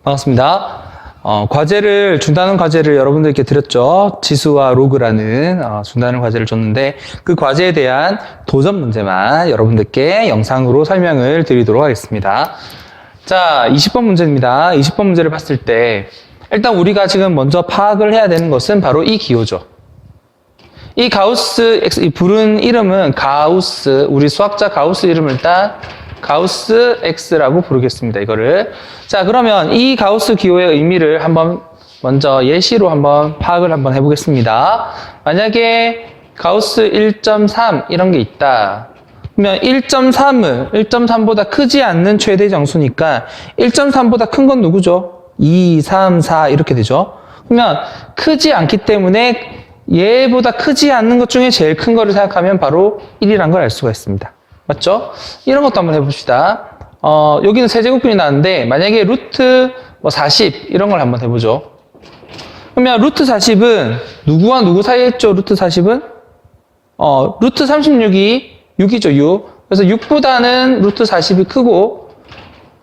반갑습니다. 중단원 과제를 여러분들께 드렸죠. 지수와 로그라는 중단원 과제를 줬는데 그 과제에 대한 도전 문제만 여러분들께 영상으로 설명을 드리도록 하겠습니다. 자, 20번 문제입니다. 20번 문제를 봤을 때 일단 우리가 지금 먼저 파악을 해야 되는 것은 바로 이 기호죠. 이 가우스 X, 이 부른 이름은 가우스, 우리 수학자 가우스 이름을 일단 가우스 X라고 부르겠습니다. 이거를. 자, 그러면 이 가우스 기호의 의미를 한번 먼저 예시로 한번 파악을 한번 해보겠습니다. 만약에 가우스 1.3 이런 게 있다. 그러면 1.3은 1.3보다 크지 않는 최대 정수니까 1.3보다 큰 건 누구죠? 2, 3, 4 이렇게 되죠. 그러면 크지 않기 때문에 얘보다 크지 않는 것 중에 제일 큰 거를 생각하면 바로 1이라는 걸 알 수가 있습니다. 맞죠? 이런 것도 한번 해봅시다. 여기는 세제곱근이 나왔는데 만약에 루트 40 이런 걸 한번 해보죠. 그러면 루트 40은 누구와 누구 사이에 있죠? 루트 40은 루트 36이 6이죠. 6. 그래서 6보다는 루트 40이 크고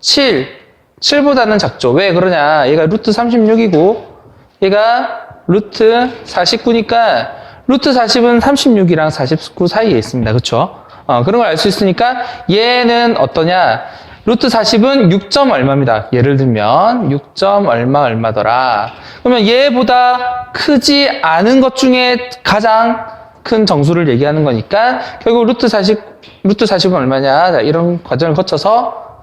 7보다는 작죠. 왜 그러냐? 얘가 루트 36이고 얘가 루트 49니까 루트 40은 36이랑 49 사이에 있습니다. 그렇죠? 그런 걸 알 수 있으니까 얘는 어떠냐? 루트 40은 6점 얼마입니다. 예를 들면 6점 얼마더라. 그러면 얘보다 크지 않은 것 중에 가장 큰 정수를 얘기하는 거니까 결국 루트 40은 얼마냐? 자, 이런 과정을 거쳐서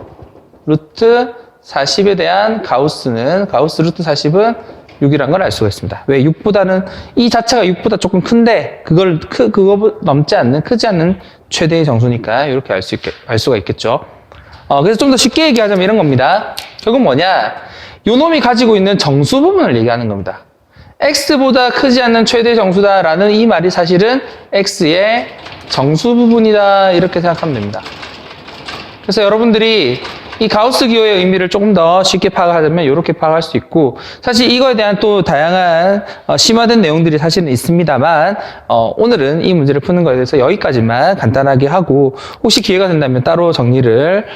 루트 40에 대한 가우스 루트 40은 6이란 걸 알 수가 있습니다. 왜? 6보다는, 이 자체가 6보다 조금 큰데, 그거 넘지 않는, 크지 않는 최대의 정수니까, 이렇게 알 수가 있겠죠. 그래서 좀 더 쉽게 얘기하자면 이런 겁니다. 결국 뭐냐? 요 놈이 가지고 있는 정수 부분을 얘기하는 겁니다. x보다 크지 않는 최대 정수다라는 이 말이 사실은 x의 정수 부분이다. 이렇게 생각하면 됩니다. 그래서 여러분들이 이 가우스 기호의 의미를 조금 더 쉽게 파악하자면 이렇게 파악할 수 있고, 사실 이거에 대한 또 다양한 심화된 내용들이 사실은 있습니다만 오늘은 이 문제를 푸는 거에 대해서 여기까지만 간단하게 하고, 혹시 기회가 된다면 따로 정리를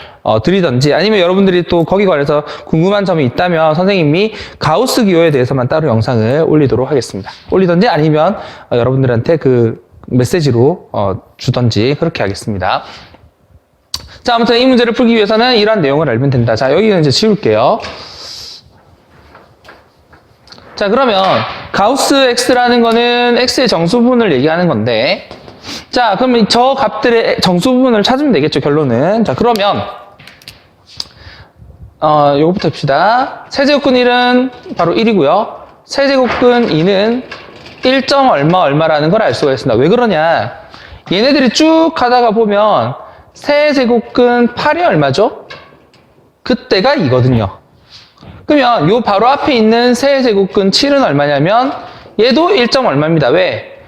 드리던지, 아니면 여러분들이 또 거기 관해서 궁금한 점이 있다면 선생님이 가우스 기호에 대해서만 따로 영상을 올리도록 하겠습니다. 올리던지 아니면 여러분들한테 그 메시지로 주던지 그렇게 하겠습니다. 자, 아무튼 이 문제를 풀기 위해서는 이러한 내용을 알면 된다. 자, 여기는 이제 지울게요. 자, 그러면 가우스 X라는 거는 X의 정수 부분을 얘기하는 건데, 자, 그러면 저 값들의 정수 부분을 찾으면 되겠죠, 결론은. 자, 그러면 요거부터 봅시다. 세제곱근 1은 바로 1이고요. 세제곱근 2는 1. 얼마라는 걸 알 수가 있습니다. 왜 그러냐? 얘네들이 쭉 가다가 보면 세제곱근 8이 얼마죠? 그때가 2거든요. 그러면 요 바로 앞에 있는 세제곱근 7은 얼마냐면 얘도 1. 얼마입니다. 왜?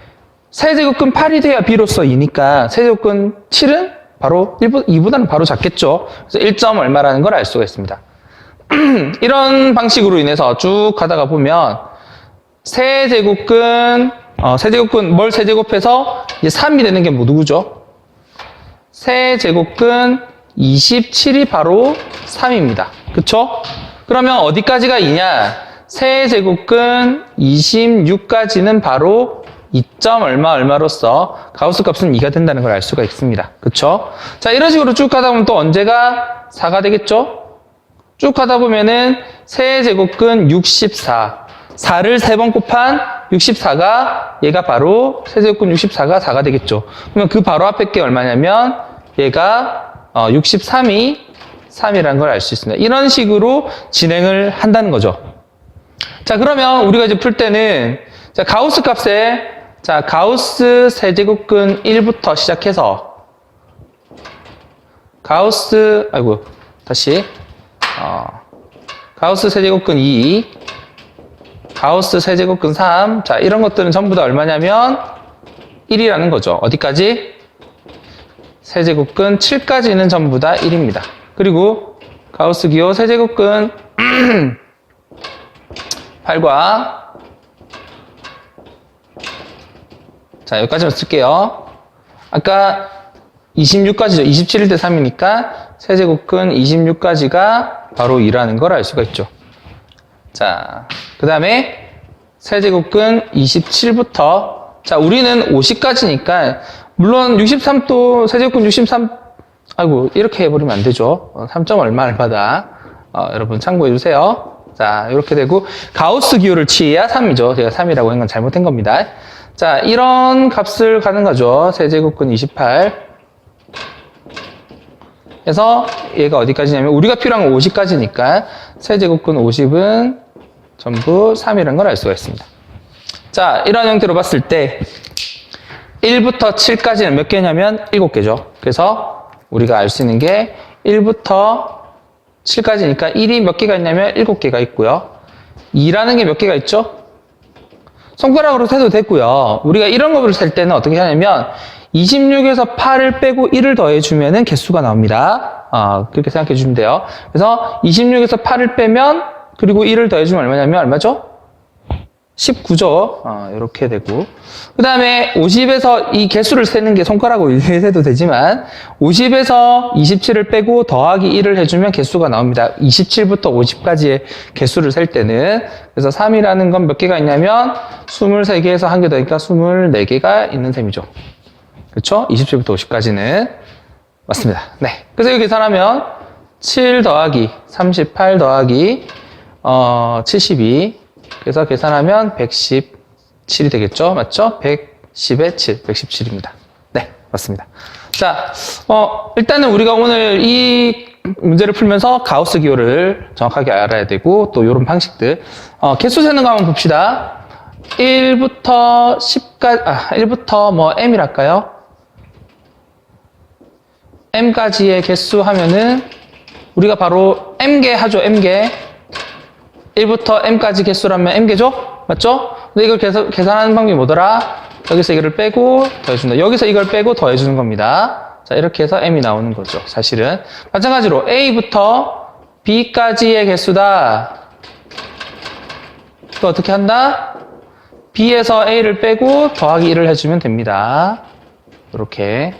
세제곱근 8이 돼야 비로소 2니까 세제곱근 7은 바로 2보다는 바로 작겠죠. 그래서 1. 얼마라는 걸 알 수가 있습니다. 이런 방식으로 인해서 쭉 가다가 보면 세제곱근 뭘 세제곱해서 이제 3이 되는 게 뭐 누구죠? 세제곱근 27이 바로 3입니다. 그쵸? 그러면 어디까지가 2냐? 세제곱근 26까지는 바로 2. 얼마로서 가우스 값은 2가 된다는 걸 알 수가 있습니다. 그쵸? 자, 이런 식으로 쭉 가다 보면 또 언제가 4가 되겠죠? 쭉 가다 보면은 세제곱근 64. 4를 3번 곱한 64가 얘가 바로 세제곱근 64가 4가 되겠죠. 그러면 그 바로 앞에 게 얼마냐면 얘가 63이 3이라는 걸 알 수 있습니다. 이런 식으로 진행을 한다는 거죠. 자, 그러면 우리가 이제 풀 때는 자, 가우스 값에 자, 가우스 세제곱근 1부터 시작해서 가우스 세제곱근 2, 가우스 세제곱근 3, 자, 이런 것들은 전부 다 얼마냐면 1이라는 거죠. 어디까지? 세제곱근 7까지는 전부 다 1입니다. 그리고 가우스 기호 세제곱근 8과 자, 여기까지만 쓸게요. 아까 26까지죠. 27일 때 3이니까 세제곱근 26까지가 바로 2라는 걸 알 수가 있죠. 자, 그 다음에 세제곱근 27부터 자, 우리는 50까지니까 물론 63도 세제곱근 63 아이고 이렇게 해버리면 안 되죠. 3점 얼마마다 여러분 참고해 주세요. 자, 이렇게 되고 가우스 기호를 취해야 3이죠. 제가 3이라고 한 건 잘못한 겁니다. 자, 이런 값을 가는 거죠. 세제곱근 28 그래서 얘가 어디까지냐면 우리가 필요한 건 50까지니까 세제곱근 50은 전부 3이라는 걸 알 수가 있습니다. 자, 이런 형태로 봤을 때 1부터 7까지는 몇 개냐면 7개죠. 그래서 우리가 알 수 있는 게 1부터 7까지니까 1이 몇 개가 있냐면 7개가 있고요. 2라는 게 몇 개가 있죠? 손가락으로 세도 됐고요. 우리가 이런 거를 셀 때는 어떻게 하냐면 26에서 8을 빼고 1을 더해주면 개수가 나옵니다. 그렇게 생각해 주시면 돼요. 그래서 26에서 8을 빼면 그리고 1을 더해주면 얼마냐면 얼마죠? 19죠. 이렇게 되고 그 다음에 50에서 이 개수를 세는 게 손가락으로 세도 되지만 50에서 27을 빼고 더하기 1을 해주면 개수가 나옵니다. 27부터 50까지의 개수를 셀 때는 그래서 3이라는 건 몇 개가 있냐면 23개에서 한 개 더니까 24개가 있는 셈이죠. 그렇죠? 27부터 50까지는 맞습니다. 네. 그래서 이렇게 계산하면 7 더하기 38 더하기 72 그래서 계산하면 117이 되겠죠? 맞죠? 110에 7, 117입니다. 네, 맞습니다. 자, 일단은 우리가 오늘 이 문제를 풀면서 가우스 기호를 정확하게 알아야 되고 또 이런 방식들 개수 세는 거 한번 봅시다. 1부터 10까지 1부터 뭐 m이랄까요? m까지의 개수 하면은 우리가 바로 m개 하죠, m개. 1부터 m까지 개수라면 m개죠? 맞죠? 근데 이걸 계산하는 방법이 뭐더라? 여기서 이거를 빼고 더해준다. 여기서 이걸 빼고 더해주는 겁니다. 자, 이렇게 해서 m이 나오는 거죠. 사실은. 마찬가지로 a부터 b까지의 개수다. 또 어떻게 한다? b에서 a를 빼고 더하기 1을 해주면 됩니다. 이렇게.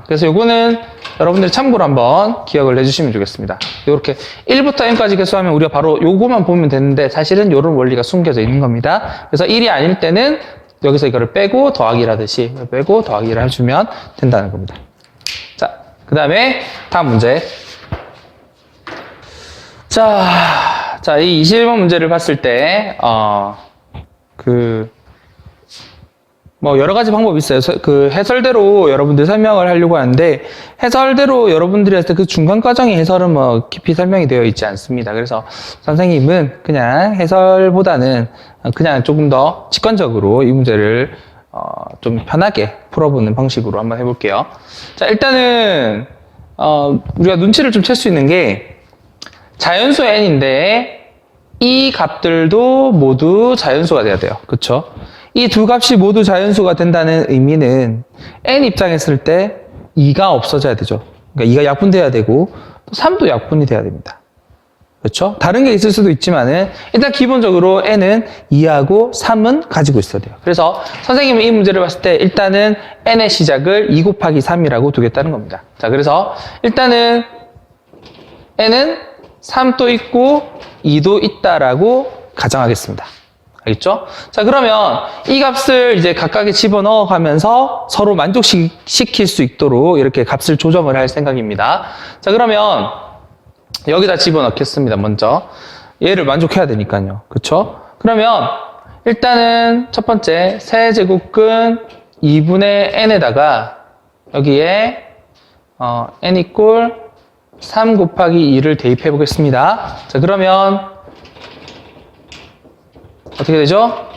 그래서 요거는 여러분들 참고로 한번 기억을 해주시면 좋겠습니다. 이렇게 1부터 m까지 개수하면 우리가 바로 요거만 보면 되는데 사실은 이런 원리가 숨겨져 있는 겁니다. 그래서 1이 아닐 때는 여기서 이거를 빼고 더하기를 하듯이 빼고 더하기를 해주면 된다는 겁니다. 자, 그 다음에 다음 문제. 자, 이 21번 문제를 봤을 때 뭐 여러 가지 방법이 있어요. 그 해설대로 여러분들 설명을 하려고 하는데 해설대로 여러분들이 했을 때 그 중간 과정의 해설은 뭐 깊이 설명이 되어 있지 않습니다. 그래서 선생님은 그냥 해설보다는 그냥 조금 더 직관적으로 이 문제를 좀 편하게 풀어보는 방식으로 한번 해볼게요. 자, 일단은 우리가 눈치를 좀 챌 수 있는 게 자연수 n인데 이 값들도 모두 자연수가 돼야 돼요. 그렇죠? 이 두 값이 모두 자연수가 된다는 의미는 n 입장에 때 2가 없어져야 되죠. 그러니까 2가 약분돼야 되고 또 3도 약분이 돼야 됩니다. 그렇죠? 다른 게 있을 수도 있지만은 일단 기본적으로 n은 2하고 3은 가지고 있어야 돼요. 그래서 선생님은 이 문제를 봤을 때 일단은 n의 시작을 2 곱하기 3이라고 두겠다는 겁니다. 자, 그래서 일단은 n은 3도 있고 2도 있다라고 가정하겠습니다. 알겠죠? 자, 그러면 이 값을 이제 각각에 집어넣어 가면서 서로 만족시킬 수 있도록 이렇게 값을 조정을 할 생각입니다. 자, 그러면 여기다 집어넣겠습니다. 먼저 얘를 만족해야 되니까요. 그쵸? 그러면 일단은 첫 번째 세제곱근 2분의 n에다가 여기에 n 이꼴 3 곱하기 2를 대입해 보겠습니다. 자, 그러면 어떻게 되죠?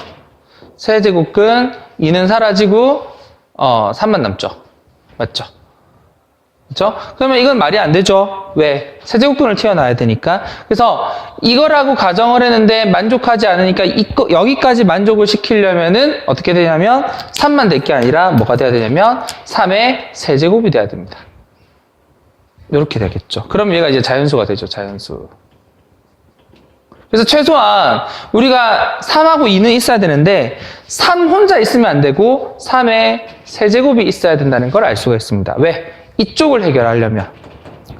세제곱근 2는 사라지고 3만 남죠. 맞죠? 그렇죠? 그러면 이건 말이 안 되죠. 왜? 세제곱근을 튀어나와야 되니까. 그래서 이거라고 가정을 했는데 만족하지 않으니까 여기까지 만족을 시키려면은 어떻게 되냐면 3만 될 게 아니라 뭐가 돼야 되냐면 3의 세제곱이 돼야 됩니다. 이렇게 되겠죠. 그럼 얘가 이제 자연수가 되죠. 자연수. 그래서 최소한 우리가 3하고 2는 있어야 되는데 3 혼자 있으면 안 되고 3의 세제곱이 있어야 된다는 걸 알 수가 있습니다. 왜? 이쪽을 해결하려면.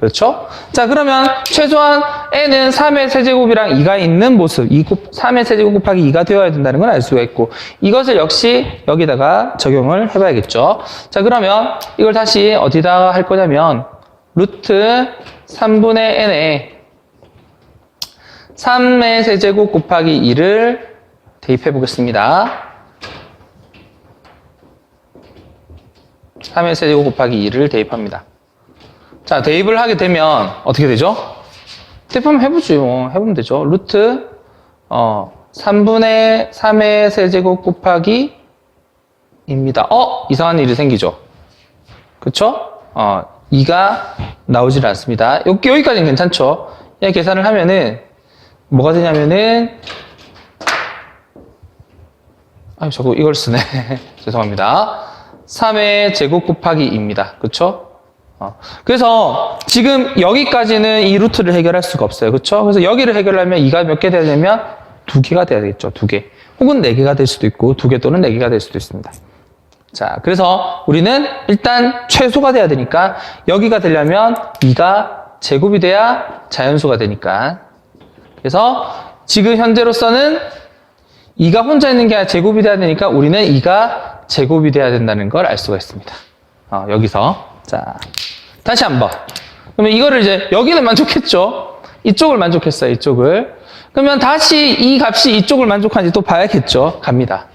그렇죠? 자, 그러면 최소한 n은 3의 세제곱이랑 2가 있는 모습, 3의 세제곱 곱하기 2가 되어야 된다는 걸 알 수가 있고, 이것을 역시 여기다가 적용을 해봐야겠죠. 자, 그러면 이걸 다시 어디다가 할 거냐면 루트 3분의 n에 3의 세제곱 곱하기 2를 대입해 보겠습니다. 3의 세제곱 곱하기 2를 대입합니다. 자, 대입을 하게 되면 어떻게 되죠? 대입하면 해보죠. 해보면 되죠. 루트 3분의 3의 세제곱 곱하기 2입니다. 이상한 일이 생기죠. 그쵸? 2가 나오질 않습니다. 여기까지는 괜찮죠? 그냥 계산을 하면은 뭐가 되냐면은 자꾸 이걸 쓰네. 죄송합니다. 3의 제곱 곱하기 2입니다. 그쵸? 그래서 지금 여기까지는 이 루트를 해결할 수가 없어요. 그쵸? 그래서 여기를 해결하면 2가 몇 개 돼야 되면 2개가 돼야 되겠죠. 2개. 혹은 4개가 될 수도 있고 2개 또는 4개가 될 수도 있습니다. 자, 그래서 우리는 일단 최소가 돼야 되니까 여기가 되려면 2가 제곱이 돼야 자연수가 되니까. 그래서 지금 현재로서는 2가 혼자 있는 게 아니라 제곱이 돼야 되니까 우리는 2가 제곱이 돼야 된다는 걸 알 수가 있습니다. 여기서. 자, 다시 한번. 그러면 이거를 이제 여기는 만족했죠? 이쪽을 만족했어요, 이쪽을. 그러면 다시 이 값이 이쪽을 만족하는지 또 봐야겠죠? 갑니다.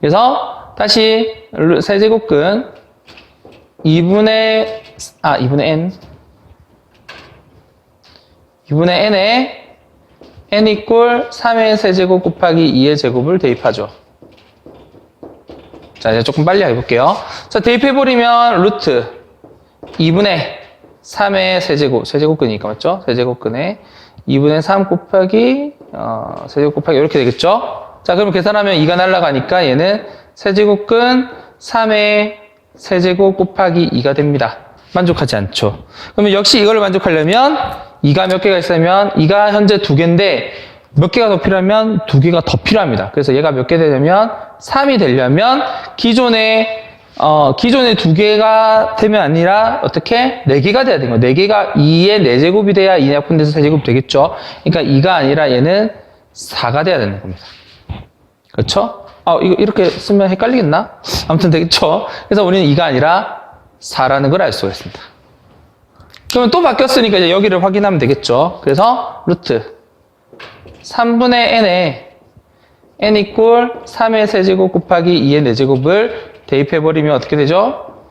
그래서 다시 세제곱근 2분의 n 2분의 n에 n 이꼴 3의 세제곱 곱하기 2의 제곱을 대입하죠. 자, 이제 조금 빨리 해볼게요. 자, 대입해버리면 루트 2분의 3의 세제곱근이니까 맞죠? 세제곱근에 2분의 3 곱하기 세제곱 곱하기 이렇게 되겠죠? 자, 그럼 계산하면 2가 날아가니까 얘는 세제곱근 3의 세제곱 곱하기 2가 됩니다. 만족하지 않죠? 그러면 역시 이걸 만족하려면 2가 몇 개가 있으면 2가 현재 2개인데 몇 개가 더 필요하면 2개가 더 필요합니다. 그래서 얘가 몇 개 되려면 3이 되려면 기존에 2개가 되면 아니라 어떻게? 4개가 돼야 되는 거예요. 4개가 2의 4제곱이 돼야 2 약분돼서 세제곱 되겠죠? 그러니까 2가 아니라 얘는 4가 돼야 되는 겁니다. 그렇죠? 이거 이렇게 쓰면 헷갈리겠나? 아무튼 되겠죠? 그래서 우리는 2가 아니라 4라는 걸 알 수가 있습니다. 그러면 또 바뀌었으니까 이제 여기를 확인하면 되겠죠? 그래서 루트 3분의 n에 n 이꼴 3의 세제곱 곱하기 2의 4제곱을 대입해버리면 어떻게 되죠?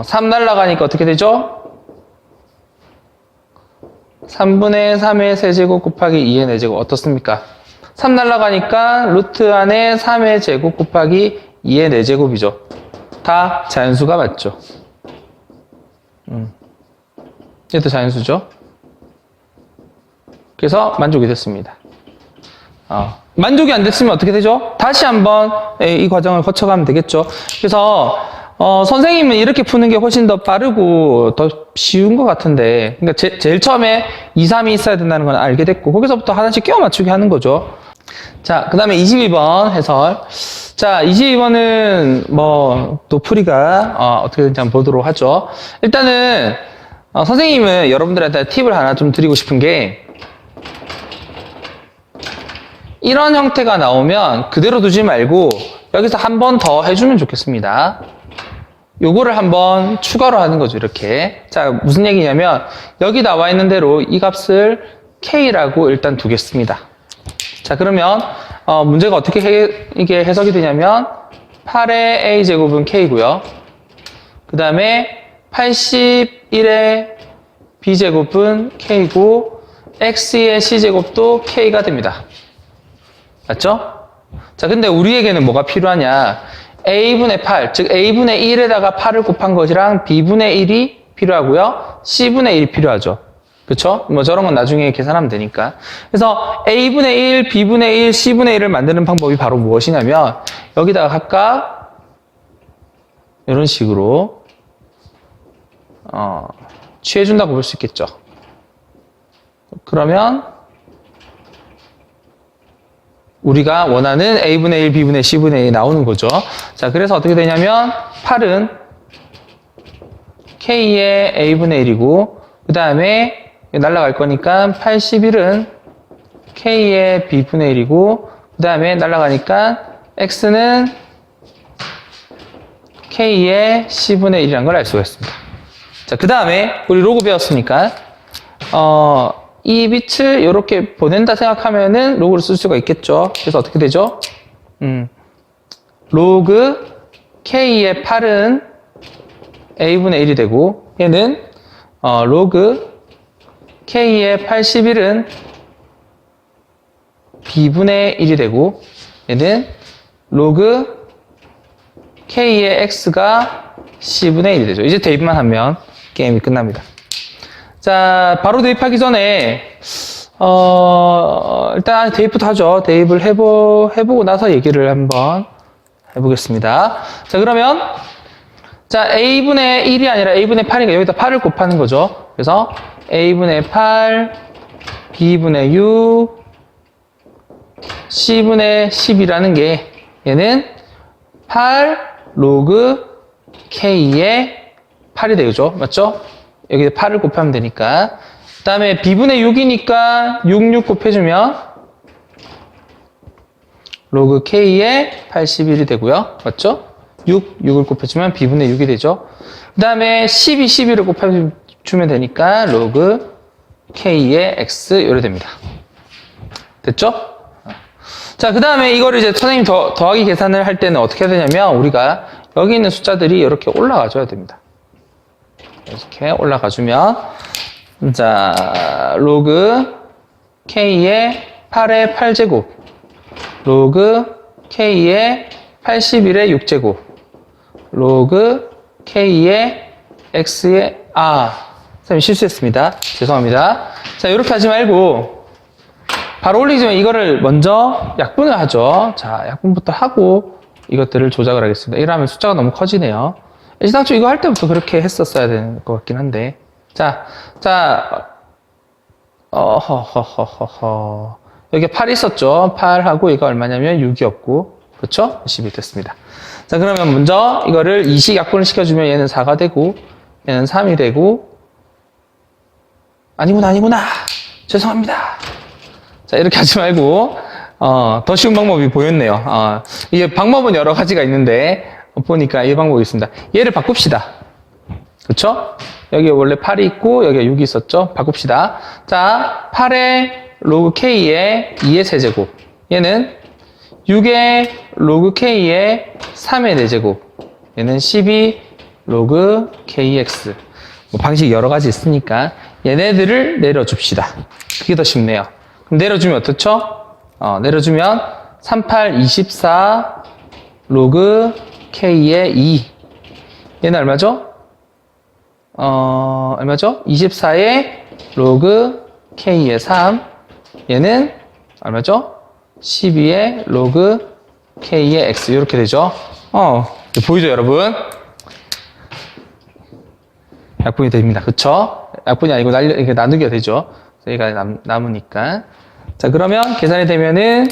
3 날라가니까 어떻게 되죠? 3분의 3의 세제곱 곱하기 2의 4제곱 어떻습니까? 3 날라가니까 루트 안에 3의 제곱 곱하기 2의 4제곱이죠. 다 자연수가 맞죠? 얘도 자연수죠? 그래서 만족이 됐습니다. 만족이 안 됐으면 어떻게 되죠? 다시 한번 이 과정을 거쳐가면 되겠죠. 그래서 선생님은 이렇게 푸는 게 훨씬 더 빠르고 더 쉬운 것 같은데, 그러니까 제일 처음에 2, 3이 있어야 된다는 건 알게 됐고 거기서부터 하나씩 끼워 맞추게 하는 거죠. 자, 그 다음에 22번 해설. 자, 22번은 또 풀이가 어떻게 되는지 한번 보도록 하죠. 일단은 선생님은 여러분들한테 팁을 하나 좀 드리고 싶은 게, 이런 형태가 나오면 그대로 두지 말고 여기서 한 번 더 해주면 좋겠습니다. 요거를 한번 추가로 하는 거죠, 이렇게. 자, 무슨 얘기냐면 여기 나와 있는 대로 이 값을 K라고 일단 두겠습니다. 자, 그러면 문제가 어떻게 이게 해석이 되냐면 8의 A제곱은 K고요. 그 다음에 81의 B제곱은 K고 X의 C제곱도 K가 됩니다. 맞죠? 자, 근데 우리에게는 뭐가 필요하냐? A분의 8, 즉 A분의 1에다가 8을 곱한 것이랑 B분의 1이 필요하고요. C분의 1이 필요하죠. 그쵸? 저런 건 나중에 계산하면 되니까. 그래서 A분의 1, B분의 1, C분의 1을 만드는 방법이 바로 무엇이냐면 여기다가 각각 이런 식으로 취해준다고 볼 수 있겠죠. 그러면 우리가 원하는 A분의 1, B분의 C분의 1이 나오는 거죠. 자, 그래서 어떻게 되냐면 8은 K의 A분의 1이고 그 그 다음에 날라갈 거니까 81은 K의 B분의 1이고, 그 다음에 날라가니까 X는 K의 C분의 1이라는 걸 알 수가 있습니다. 자, 그 다음에 우리 로그 배웠으니까 이 빛을 이렇게 보낸다 생각하면은 로그를 쓸 수가 있겠죠. 그래서 어떻게 되죠? 로그 K의 8은 A분의 1이 되고, 얘는 로그 K의 81은 B분의 1이 되고, 얘는 로그 K의 X가 C분의 1이 되죠. 이제 대입만 하면 게임이 끝납니다. 자, 바로 대입하기 전에 일단 대입부터 하죠. 대입을 해보고 나서 얘기를 한번 해보겠습니다. 자, 그러면 자, A분의 1이 아니라 A분의 8이니까 여기다 8을 곱하는 거죠. 그래서 A분의 8, B분의 6, C분의 10이라는 게 얘는 8 로그 K의 8이 되죠. 맞죠? 여기에 8을 곱하면 되니까. 그 다음에 B분의 6이니까 6 곱해주면 로그 K의 81이 되고요. 맞죠? 6을 곱해주면 B분의 6이 되죠. 그 다음에 12를 곱해주면 되니까 로그 K의 X 이래 됩니다. 됐죠? 자, 그 다음에 이거를 이제 선생님 더하기 계산을 할 때는 어떻게 해야 되냐면 우리가 여기 있는 숫자들이 이렇게 올라가 줘야 됩니다. 이렇게 올라가 주면 자, 로그 K의 8의 8제곱, 로그 K의 81의 6제곱, 로그 K의 X의 선생님 실수했습니다. 죄송합니다. 자, 이렇게 하지 말고 바로 올리기 전에 이거를 먼저 약분을 하죠. 자, 약분부터 하고 이것들을 조작을 하겠습니다. 이러면 숫자가 너무 커지네요. 시당초 이거 할 때부터 그렇게 했었어야 되는 것 같긴 한데. 여기 8 있었죠. 8하고 이거 얼마냐면 6이었고, 그렇죠? 10이 됐습니다. 자, 그러면 먼저 이거를 2식 약분을 시켜주면 얘는 4가 되고, 얘는 3이 되고, 아니구나. 죄송합니다. 자, 이렇게 하지 말고, 더 쉬운 방법이 보였네요. 이게 방법은 여러 가지가 있는데, 보니까 이 방법이 있습니다. 얘를 바꿉시다. 그쵸? 여기 원래 8이 있고, 여기가 6이 있었죠? 바꿉시다. 자, 8의 로그 K의 2의 세제곱. 얘는 6의 로그 K의 3의 4제곱. 얘는 12 로그 KX. 방식이 여러 가지 있으니까 얘네들을 내려줍시다. 그게 더 쉽네요. 그럼 내려주면 어떻죠? 내려주면 38, 24 로그 K의 2. 얘는 얼마죠? 얼마죠? 24의 로그 K의 3. 얘는 얼마죠? 12의 로그 K의 X. 이렇게 되죠? 보이죠, 여러분? 약분이 됩니다. 그쵸? 약분이 아니고 이렇게 나누기가 되죠. 여기가 남으니까. 자, 그러면 계산이 되면은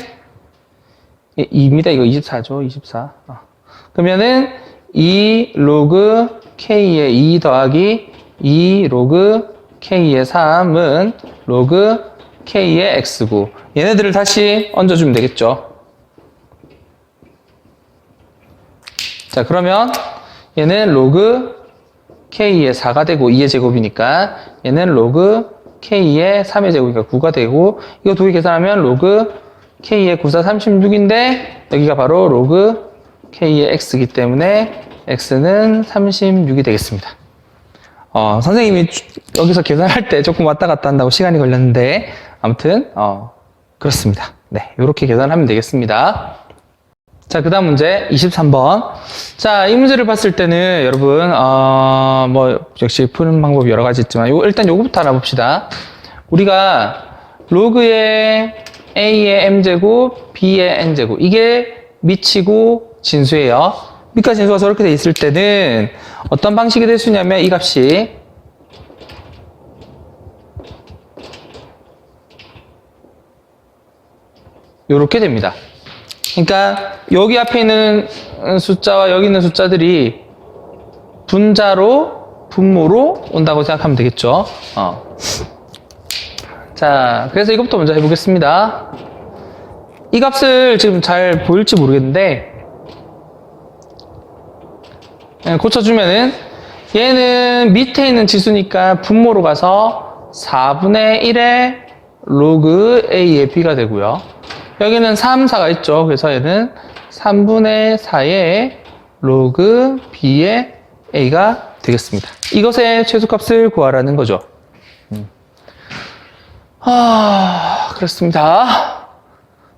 2입니다. 이거 24죠. 24. 그러면은 2 로그 K의 2 더하기 2 로그 K의 3은 로그 K의 X고, 얘네들을 다시 얹어주면 되겠죠. 자, 그러면 얘는 로그 K의 4가 되고 2의 제곱이니까 얘는 로그 K의 3의 제곱이니까 9가 되고, 이거 두 개 계산하면 로그 K의 9, 4, 36인데 여기가 바로 로그 K의 X이기 때문에 X는 36이 되겠습니다. 선생님이 여기서 계산할 때 조금 왔다 갔다 한다고 시간이 걸렸는데 아무튼 그렇습니다. 네, 이렇게 계산하면 되겠습니다. 자, 그 다음 문제 23번. 자, 이 문제를 봤을 때는 여러분 역시 푸는 방법이 여러 가지 있지만 일단 요거부터 알아봅시다. 우리가 로그의 A의 M제곱, B의 N제곱, 이게 미치고 진수예요. 밑과 진수가 저렇게 돼 있을 때는 어떤 방식이 될 수 있냐면 이 값이 요렇게 됩니다. 그러니까 여기 앞에 있는 숫자와 여기 있는 숫자들이 분자로 분모로 온다고 생각하면 되겠죠. 자, 그래서 이것부터 먼저 해보겠습니다. 이 값을 지금 잘 보일지 모르겠는데, 고쳐주면은, 얘는 밑에 있는 지수니까 분모로 가서 4분의 1의 로그 A의 B가 되고요. 여기는 3, 4가 있죠. 그래서 얘는 3분의 4의 로그 B의 A가 되겠습니다. 이것의 최소값을 구하라는 거죠. 그렇습니다.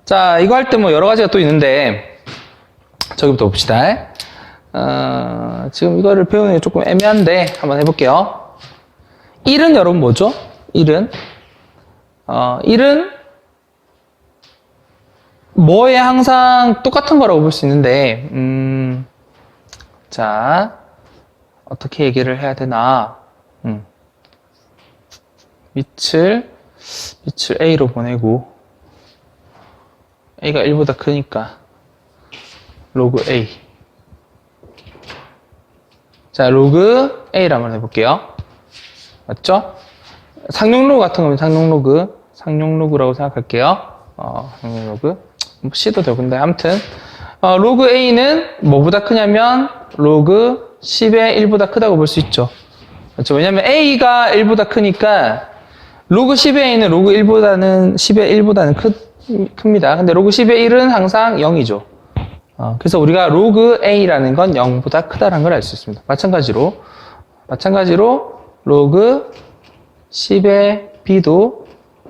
자, 이거 할 때 뭐 여러 가지가 또 있는데, 저기부터 봅시다. 지금 이거를 배우는 게 조금 애매한데, 한번 해볼게요. 1은 여러분 뭐죠? 1은? 1은 뭐에 항상 똑같은 거라고 볼 수 있는데, 자, 어떻게 얘기를 해야 되나? 밑을 A로 보내고, A가 1보다 크니까, 로그 A. 자, 로그 A를 한번 해볼게요. 맞죠? 상용로그 같은 거면 상용로그라고 생각할게요. 상용로그. C도 되고, 근데 아무튼, 로그 A는 뭐보다 크냐면, 로그 10의 1보다 크다고 볼 수 있죠. 그렇죠? 왜냐면 A가 1보다 크니까, 로그 10의 A는 로그 1보다는, 10의 1보다는 큽니다. 근데 로그 10의 1은 항상 0이죠. 그래서 우리가 로그 A라는 건 0보다 크다는 걸 알 수 있습니다. 마찬가지로 로그 10의 B도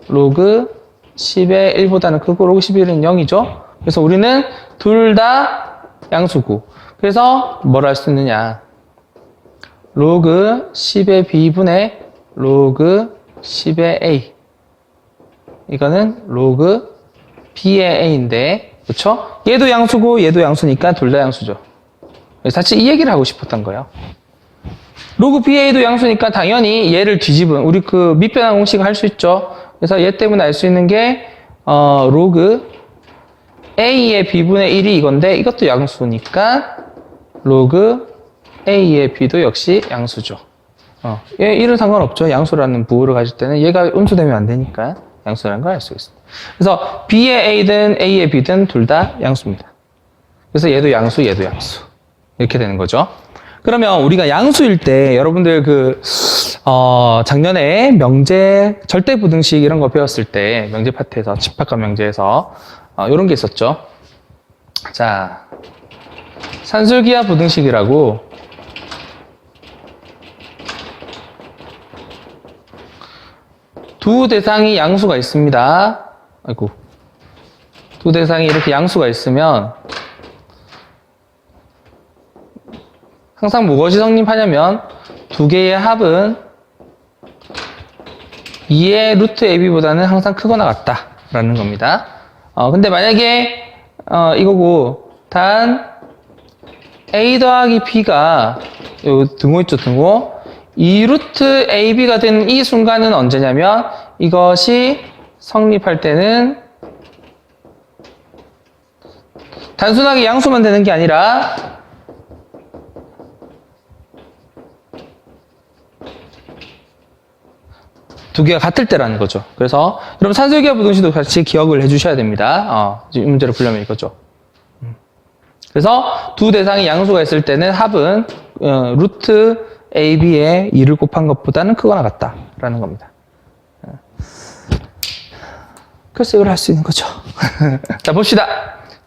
로그 10의 1보다는 크고 로그 11은 0이죠. 그래서 우리는 둘 다 양수고. 그래서 뭘 할 수 있느냐. 로그 10의 B분의 로그 10의 A. 이거는 로그 B의 A인데, 그렇죠? 얘도 양수고 얘도 양수니까 둘 다 양수죠. 사실 이 얘기를 하고 싶었던 거예요. 로그 BA도 양수니까 당연히 얘를 뒤집은, 우리 그 밑변환 공식을 할 수 있죠. 그래서 얘 때문에 알 수 있는 게, 로그 A의 B분의 1이 이건데, 이것도 양수니까, 로그 A의 B도 역시 양수죠. 얘 1은 상관없죠. 양수라는 부호를 가질 때는 얘가 음수되면 안 되니까 양수라는 걸 알 수 있습니다. 그래서 B의 A든 A의 B든 둘 다 양수입니다. 그래서 얘도 양수, 얘도 양수. 이렇게 되는 거죠. 그러면 우리가 양수일 때 여러분들 작년에 명제 절대부등식 이런 거 배웠을 때 명제 파트에서 집합과 명제에서 이런 게 있었죠. 자, 산술기하 부등식이라고 두 대상이 양수가 있습니다. 아이고. 두 대상이 이렇게 양수가 있으면 항상 무엇이 성립하냐면 두 개의 합은 2의 루트 AB보다는 항상 크거나 같다라는 겁니다. 근데 만약에 이거고 단 A 더하기 B가 요 등호 있죠, 등호. 2 루트 AB가 된 이 순간은 언제냐면 이것이 성립할 때는 단순하게 양수만 되는 게 아니라 두 개가 같을 때라는 거죠. 그래서 여러분 산술기하 부등식도 같이 기억을 해주셔야 됩니다. 이 문제를 풀려면 이거죠. 그래서 두 대상이 양수가 있을 때는 합은 루트 AB에 2를 곱한 것보다는 크거나 같다라는 겁니다. 그래서 이걸 할 수 있는 거죠. 자, 봅시다.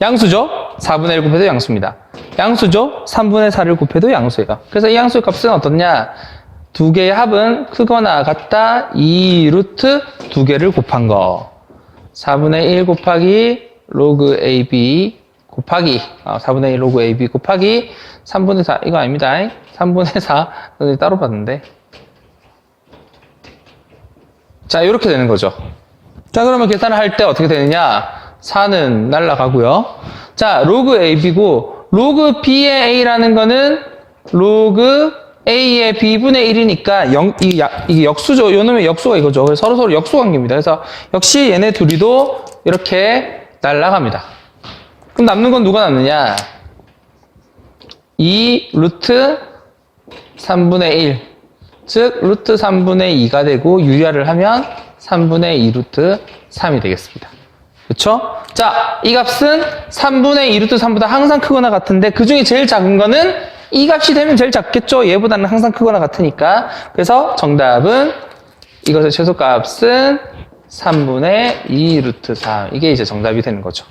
양수죠? 4분의 1 곱해도 양수입니다. 양수죠? 3분의 4를 곱해도 양수예요. 그래서 이 양수의 값은 어떻냐? 두 개의 합은 크거나 같다 2 루트 두 개를 곱한 거. 4분의 1 곱하기 로그 AB 곱하기 4분의 1 로그 AB 곱하기 3분의 4 이거 아닙니다. 3분의 4 따로 봤는데. 자, 이렇게 되는 거죠. 자, 그러면 계산을 할 때 어떻게 되느냐? 4는 날라가고요. 자, 로그 AB고 로그 B의 A라는 거는 로그 A의 B분의 1이니까 이게 역수죠. 요놈의 역수가 이거죠. 그래서 서로 역수 관계입니다. 그래서 역시 얘네 둘이도 이렇게 날라갑니다. 그럼 남는 건 누가 남느냐? 2 루트 3분의 1 즉 루트 3분의 2가 되고 유리화를 하면 3분의 2 루트 3이 되겠습니다. 그쵸? 자, 이 값은 3분의 2 루트 3보다 항상 크거나 같은데 그 중에 제일 작은 거는 이 값이 되면 제일 작겠죠? 얘보다는 항상 크거나 같으니까. 그래서 정답은 이것의 최소값은 3분의 2 루트 3. 이게 이제 정답이 되는 거죠.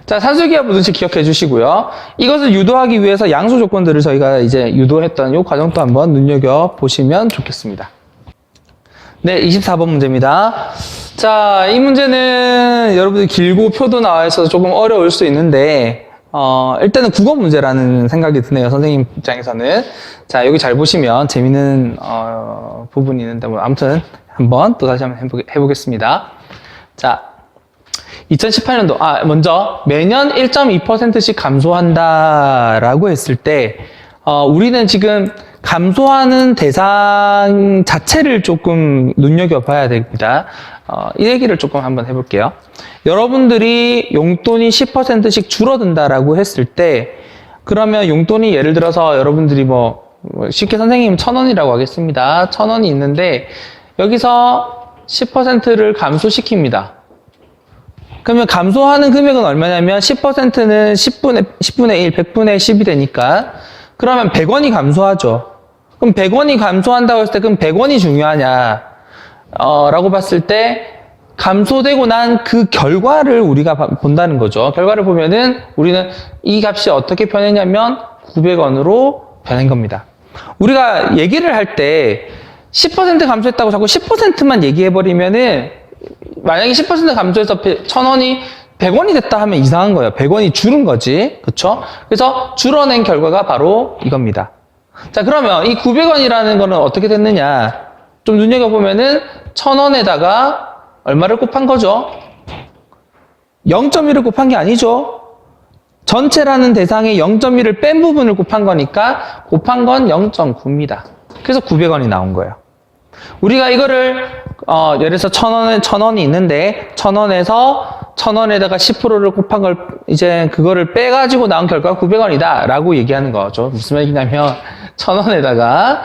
자, 산술기하 부등식 기억해 주시고요. 이것을 유도하기 위해서 양수 조건들을 저희가 이제 유도했던 이 과정도 한번 눈여겨보시면 좋겠습니다. 네, 24번 문제입니다. 자, 이 문제는 여러분들 길고 표도 나와 있어서 조금 어려울 수 있는데, 일단은 국어 문제라는 생각이 드네요. 선생님 입장에서는. 자, 여기 잘 보시면 재밌는, 부분이 있는데, 뭐, 아무튼 한번 또 다시 한번 해보겠습니다. 자, 2018년도, 먼저 매년 1.2%씩 감소한다라고 했을 때, 우리는 지금 감소하는 대상 자체를 조금 눈여겨봐야 됩니다. 이 얘기를 조금 한번 해볼게요. 여러분들이 용돈이 10%씩 줄어든다라고 했을 때, 그러면 용돈이 예를 들어서 여러분들이 쉽게 선생님 1,000원이라고 하겠습니다. 1,000원이 있는데, 여기서 10%를 감소시킵니다. 그러면 감소하는 금액은 얼마냐면 10%는 10분의 1, 100분의 10이 되니까 그러면 100원이 감소하죠. 그럼 100원이 감소한다고 했을 때 그럼 100원이 중요하냐 라고 봤을 때 감소되고 난 그 결과를 우리가 본다는 거죠. 결과를 보면은 우리는 이 값이 어떻게 변했냐면 900원으로 변한 겁니다. 우리가 얘기를 할 때 10% 감소했다고 자꾸 10%만 얘기해버리면은 만약에 10% 감소해서 1,000원이 100원이 됐다 하면 이상한 거예요. 100원이 줄은 거지. 그쵸? 그래서 줄어낸 결과가 바로 이겁니다. 자, 그러면 이 900원이라는 거는 어떻게 됐느냐? 좀 눈여겨보면은 1,000원에다가 얼마를 곱한 거죠? 0.1을 곱한 게 아니죠? 전체라는 대상에 0.1을 뺀 부분을 곱한 거니까 곱한 건 0.9입니다. 그래서 900원이 나온 거예요. 우리가 이거를 예를 들어서 1,000원이 있는데 1,000원에서 1,000원에다가 10%를 곱한 걸 이제 그거를 빼가지고 나온 결과가 900원이다 라고 얘기하는 거죠. 무슨 얘기냐면 1,000원에다가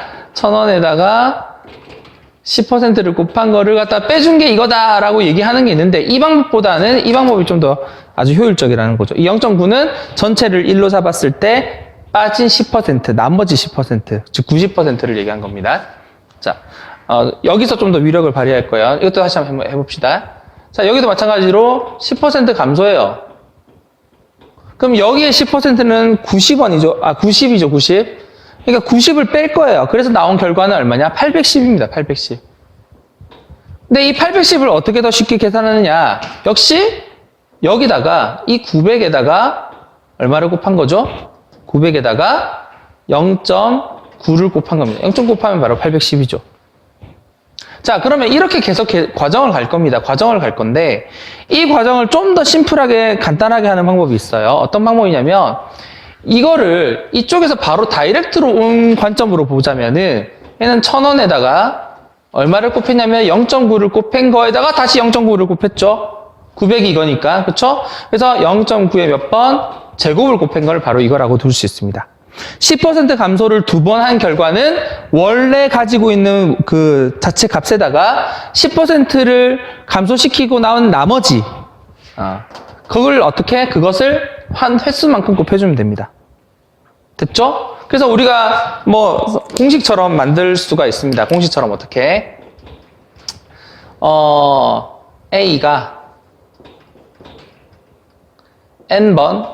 10%를 곱한 거를 갖다 빼준 게 이거다 라고 얘기하는 게 있는데 이 방법보다는 이 방법이 좀 더 아주 효율적이라는 거죠. 이 0.9는 전체를 1로 잡았을 때 빠진 10%, 나머지 10%, 즉 90%를 얘기한 겁니다. 자, 여기서 좀 더 위력을 발휘할 거예요. 이것도 다시 한번 해봅시다. 자, 여기도 마찬가지로 10% 감소해요. 그럼 여기에 10%는 90원이죠. 90이죠, 90. 그러니까 90을 뺄 거예요. 그래서 나온 결과는 얼마냐? 810입니다, 810. 근데 이 810을 어떻게 더 쉽게 계산하느냐? 역시 여기다가 이 900에다가 얼마를 곱한 거죠? 900에다가 0.9를 곱한 겁니다. 0.9 곱하면 바로 810이죠. 자, 그러면 이렇게 계속 과정을 갈 겁니다. 과정을 갈 건데 이 과정을 좀 더 심플하게 간단하게 하는 방법이 있어요. 어떤 방법이냐면 이거를 이쪽에서 바로 다이렉트로 온 관점으로 보자면은 얘는 1,000원에다가 얼마를 곱했냐면 0.9를 곱한 거에다가 다시 0.9를 곱했죠. 900이 이거니까. 그쵸? 그래서 0.9에 몇 번? 제곱을 곱한 걸 바로 이거라고 둘 수 있습니다. 10% 감소를 2번 한 결과는 원래 가지고 있는 그 자체 값에다가 10%를 감소시키고 나온 나머지 그걸 어떻게? 그것을 한 횟수만큼 곱해주면 됩니다. 됐죠? 그래서 우리가 공식처럼 만들 수가 있습니다. 공식처럼 어떻게? A가 N번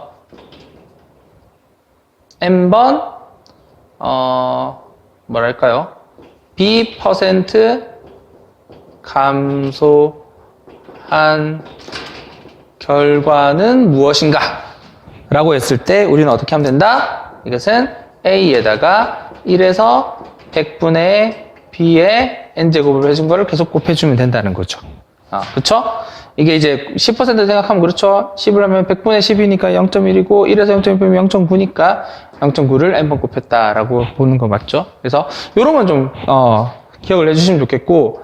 뭐랄까요? B% 감소한 결과는 무엇인가? 라고 했을 때 우리는 어떻게 하면 된다? 이것은 A에다가 1에서 100분의 B에 N제곱을 해준 거를 계속 곱해주면 된다는 거죠. 그쵸? 이게 이제 10% 생각하면 그렇죠? 10을 하면 100분의 10이니까 0.1이고 1에서 0.1이면 0.9니까 0.9를 N번 곱했다라고 보는 거 맞죠? 그래서 요런 건 좀 기억을 해주시면 좋겠고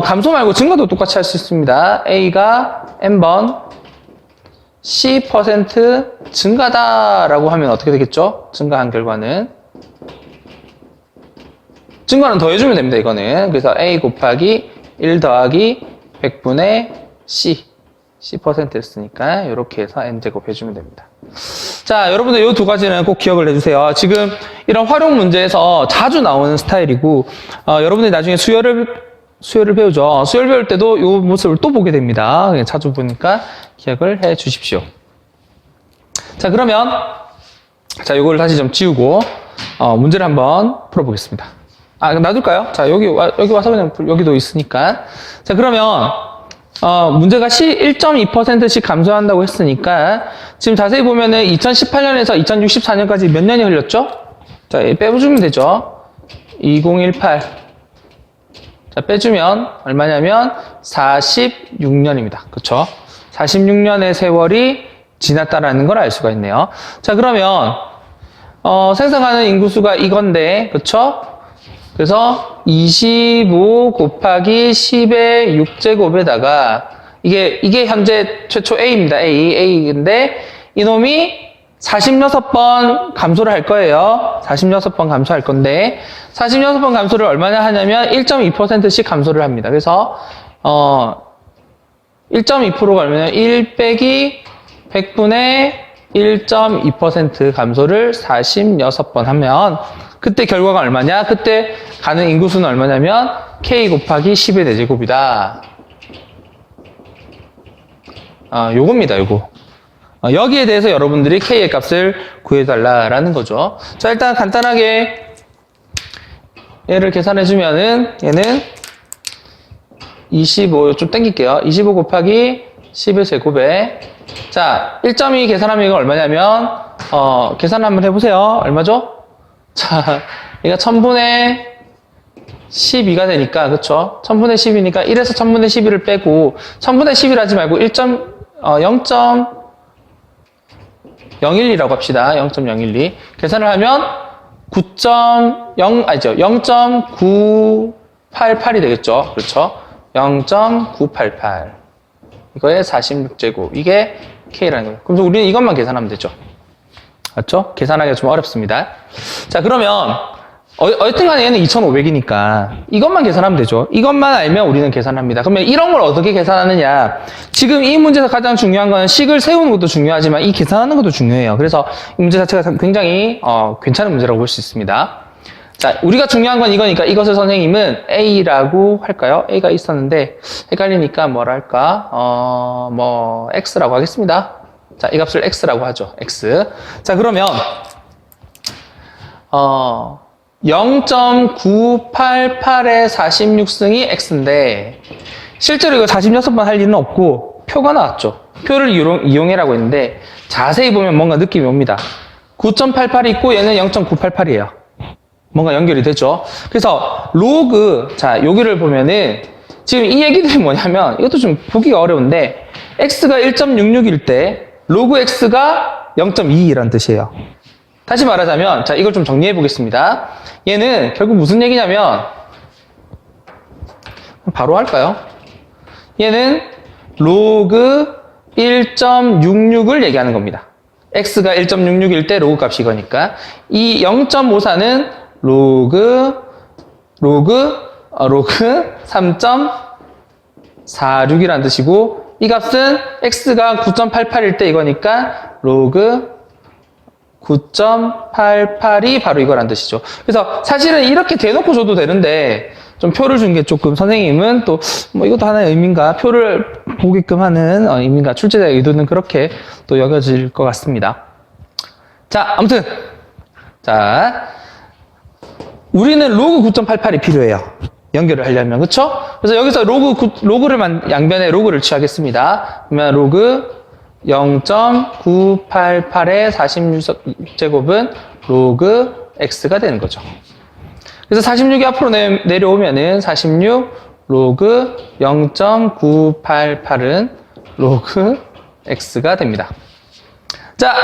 감소 말고 증가도 똑같이 할 수 있습니다. A가 N번 10% 증가다라고 하면 어떻게 되겠죠? 증가한 결과는 증거는 더해주면 됩니다, 이거는. 그래서 A 곱하기 1 더하기 100분의 C. C%였으니까 이렇게 해서 n제곱 해주면 됩니다. 자, 여러분들 이 두 가지는 꼭 기억을 해주세요. 지금 이런 활용 문제에서 자주 나오는 스타일이고 여러분들이 나중에 수열을 배우죠. 수열 배울 때도 이 모습을 또 보게 됩니다. 자주 보니까 기억을 해 주십시오. 자, 그러면 이걸 다시 좀 지우고 문제를 한번 풀어보겠습니다. 놔둘까요? 자, 여기 와서 그냥 여기도 있으니까. 자, 그러면 문제가 1.2%씩 감소한다고 했으니까 지금 자세히 보면은 2018년에서 2064년까지 몇 년이 흘렸죠? 자, 빼주면 되죠. 2018. 자, 빼주면 얼마냐면 46년입니다. 그쵸? 46년의 세월이 지났다라는 걸 알 수가 있네요. 자, 그러면 생성하는 인구수가 이건데, 그쵸? 그래서 25 곱하기 10의 6제곱에다가 이게 현재 최초 A입니다. A인데 이놈이 46번 감소를 할 거예요. 46번 감소할 건데 46번 감소를 얼마나 하냐면 1.2%씩 감소를 합니다. 그래서 1.2%가 얼마냐면 1 빼기 100분의 1.2% 감소를 46번 하면 그때 결과가 얼마냐? 그때 가는 인구수는 얼마냐면 K 곱하기 10의 4제곱이다. 요겁니다, 요거. 여기에 대해서 여러분들이 K의 값을 구해달라라는 거죠. 자, 일단 간단하게 얘를 계산해주면은 얘는 25, 좀 땡길게요. 25 곱하기 10의 제곱에 자, 1.2 계산하면 이거 얼마냐면 계산 한번 해보세요. 얼마죠? 자, 얘가 1000분의 12가 되니까, 그쵸? 1000분의 10이니까 1에서 1000분의 11을 빼고, 1000분의 11 하지 말고 0.012라고 합시다. 0.012. 계산을 하면 0.988이 되겠죠? 그렇죠? 0.988. 이거의 46제곱. 이게 K라는 거예요. 그럼 우리는 이것만 계산하면 되죠. 맞죠? 계산하기가 좀 어렵습니다. 자, 그러면 어쨌든 간에 얘는 2500이니까 이것만 계산하면 되죠. 이것만 알면 우리는 계산합니다. 그러면 이런 걸 어떻게 계산하느냐? 지금 이 문제에서 가장 중요한 거는 식을 세우는 것도 중요하지만 이 계산하는 것도 중요해요. 그래서 이 문제 자체가 굉장히 괜찮은 문제라고 볼 수 있습니다. 자, 우리가 중요한 건 이거니까 이것을 선생님은 A라고 할까요? A가 있었는데 헷갈리니까 뭐랄까? X라고 하겠습니다. 자, 이 값을 X라고 하죠. X. 자, 그러면 0.988의 46승이 X인데 실제로 이거 46번 할 일은 없고 표가 나왔죠. 표를 이용해라고 했는데 자세히 보면 뭔가 느낌이 옵니다. 9.88이 있고 얘는 0.988이에요. 뭔가 연결이 되죠. 그래서 로그, 자, 여기를 보면은 지금 이 얘기들이 뭐냐면 이것도 좀 보기가 어려운데 X가 1.66일 때 로그 X가 0.22라는 뜻이에요. 다시 말하자면, 자, 이걸 좀 정리해 보겠습니다. 얘는 결국 무슨 얘기냐면, 바로 할까요? 얘는 로그 1.66을 얘기하는 겁니다. X가 1.66일 때 로그 값이 이거니까. 이 0.54는 로그 3.46이라는 뜻이고, 이 값은 X가 9.88일 때 이거니까 로그 9.88이 바로 이거란 뜻이죠. 그래서 사실은 이렇게 대놓고 줘도 되는데 좀 표를 준 게 조금 선생님은 또 뭐 이것도 하나의 의미인가 표를 보게끔 하는 의미인가 출제자의 의도는 그렇게 또 여겨질 것 같습니다. 자, 아무튼 자 우리는 로그 9.88이 필요해요. 연결을 하려면, 그쵸? 그래서 여기서 로그를 양변에 로그를 취하겠습니다. 그러면 로그 0.988의 46제곱은 로그 X가 되는 거죠. 그래서 46이 앞으로 내려오면은 46 로그 0.988은 로그 X가 됩니다. 자,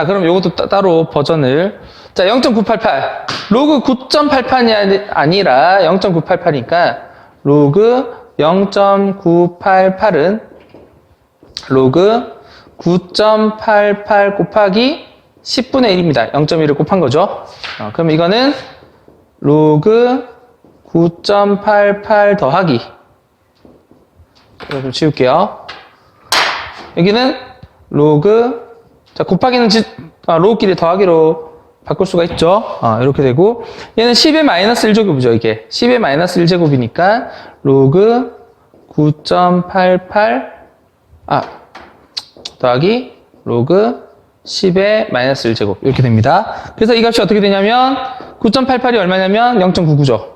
그럼 이것도 따로 버전을. 자, 0.988. 로그 9.88이 아니라 0.988이니까 로그 0.988은 로그 9.88 곱하기 10분의 1입니다. 0.1을 곱한 거죠. 그럼 이거는 로그 9.88 더하기. 이거 좀 지울게요. 여기는 로그, 자, 곱하기는 로그끼리 더하기로 바꿀 수가 있죠. 이렇게 되고, 얘는 10의 마이너스 1제곱이죠, 이게. 10의 마이너스 1제곱이니까, 로그 9.88, 더하기, 로그 10의 마이너스 1제곱. 이렇게 됩니다. 그래서 이 값이 어떻게 되냐면, 9.88이 얼마냐면 0.99죠.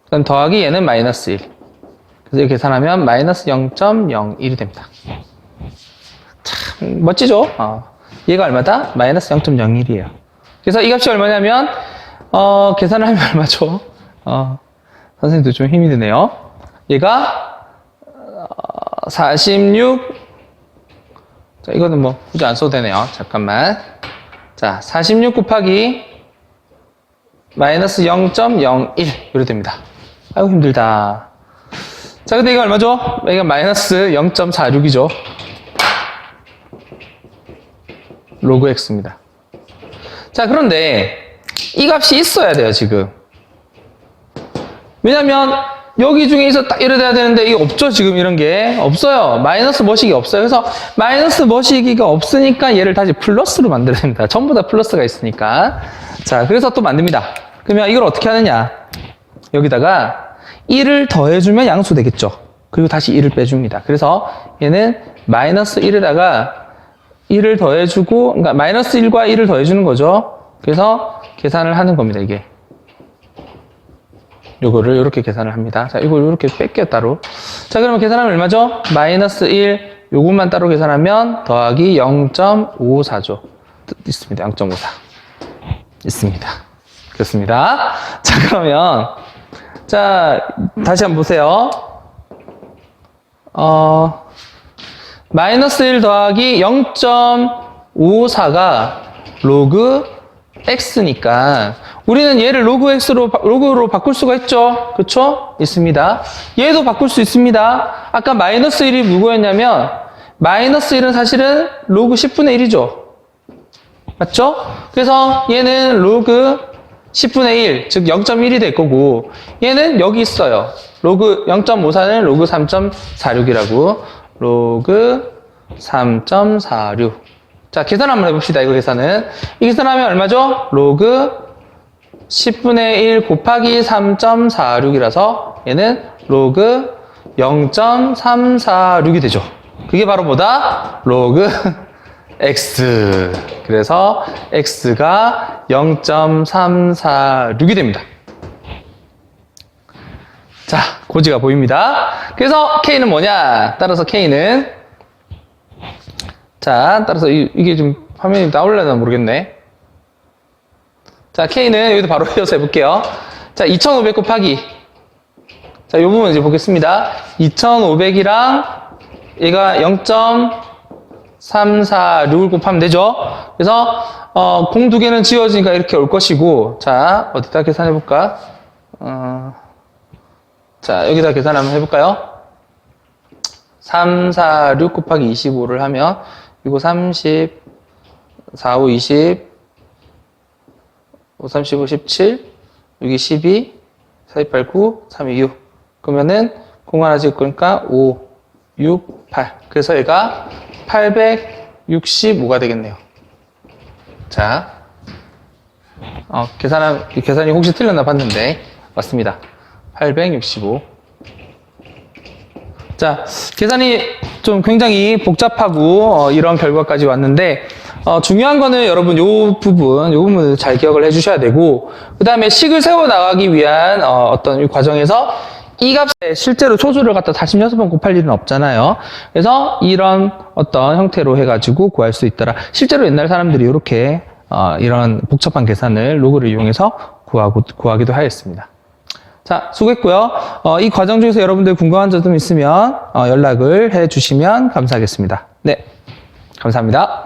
그 다음 더하기 얘는 마이너스 1. 그래서 이렇게 계산하면 마이너스 0.01이 됩니다. 참, 멋지죠? 얘가 얼마다? 마이너스 0.01이에요. 그래서 이 값이 얼마냐면, 계산을 하면 얼마죠? 선생님도 좀 힘이 드네요. 얘가, 46, 자, 이거는 뭐, 굳이 안 써도 되네요. 잠깐만. 자, 46 곱하기, 마이너스 0.01. 이렇게 됩니다. 아이고, 힘들다. 자, 근데 이거 얼마죠? 이거 마이너스 0.46이죠. 로그 x입니다. 자, 그런데 이 값이 있어야 돼요, 지금. 왜냐면 여기 중에서 딱 이래 돼야 되는데 이게 없죠, 지금 이런 게. 없어요. 마이너스 머시기 없어요. 그래서 마이너스 머시기가 없으니까 얘를 다시 플러스로 만들어야 됩니다. 전부 다 플러스가 있으니까. 자, 그래서 또 만듭니다. 그러면 이걸 어떻게 하느냐. 여기다가 1을 더해주면 양수 되겠죠. 그리고 다시 1을 빼줍니다. 그래서 얘는 마이너스 1에다가 1을 더해주고, 그러니까 마이너스 1과 1을 더해주는 거죠. 그래서 계산을 하는 겁니다, 이게. 요거를 이렇게 계산을 합니다. 자, 이걸 이렇게 뺄게요, 따로. 자, 그러면 계산하면 얼마죠? 마이너스 1, 요것만 따로 계산하면 더하기 0.54죠. 있습니다, 0.54. 있습니다. 그렇습니다. 자, 그러면, 자, 다시 한번 보세요. 마이너스 1 더하기 0.54가 로그 x니까 우리는 얘를 로그 로그로 바꿀 수가 있죠. 그쵸? 있습니다. 얘도 바꿀 수 있습니다. 아까 마이너스 1이 누구였냐면 마이너스 1은 사실은 로그 10분의 1이죠. 맞죠? 그래서 얘는 로그 10분의 1, 즉 0.1이 될 거고 얘는 여기 있어요. 로그 0.54는 로그 3.46이라고. 로그 3.46. 자, 계산 한번 해봅시다. 이거 계산은. 이 계산하면 얼마죠? 로그 10분의 1 곱하기 3.46이라서 얘는 로그 0.346이 되죠. 그게 바로 뭐다? 로그 x. 그래서 x가 0.346이 됩니다. 자, 고지가 보입니다. 그래서 k는 뭐냐? 따라서 k는, 자, 따라서 이게 좀 화면이 나올려나 모르겠네. 자, k는 여기도 바로 이어서 해볼게요. 자, 2500 곱하기, 자, 요 부분 이제 보겠습니다. 2500이랑 얘가 0.346을 곱하면 되죠. 그래서 공 두 개는 지워지니까 이렇게 올 것이고, 자, 어디다 계산해볼까? 자, 여기다 계산 한번 해볼까요? 3, 4, 6 곱하기 25를 하면, 이거 30, 4, 5, 20, 5, 35, 17, 6이 12, 4, 2, 8, 9, 3, 2, 6. 그러면은, 공 하나 지을 거니까 5, 6, 8. 그래서 얘가 865가 되겠네요. 자, 계산이 혹시 틀렸나 봤는데, 맞습니다. 865. 자, 계산이 좀 굉장히 복잡하고 이런 결과까지 왔는데 중요한 거는 여러분 요 부분을 잘 기억을 해주셔야 되고, 그 다음에 식을 세워 나가기 위한 어떤 이 과정에서 이 값에 실제로 소수를 갖다 46번 곱할 일은 없잖아요. 그래서 이런 어떤 형태로 해가지고 구할 수 있더라. 실제로 옛날 사람들이 이렇게 이런 복잡한 계산을 로그를 이용해서 구하기도 하였습니다. 자, 수고했고요. 이 과정 중에서 여러분들 궁금한 점 있으면 연락을 해 주시면 감사하겠습니다. 네, 감사합니다.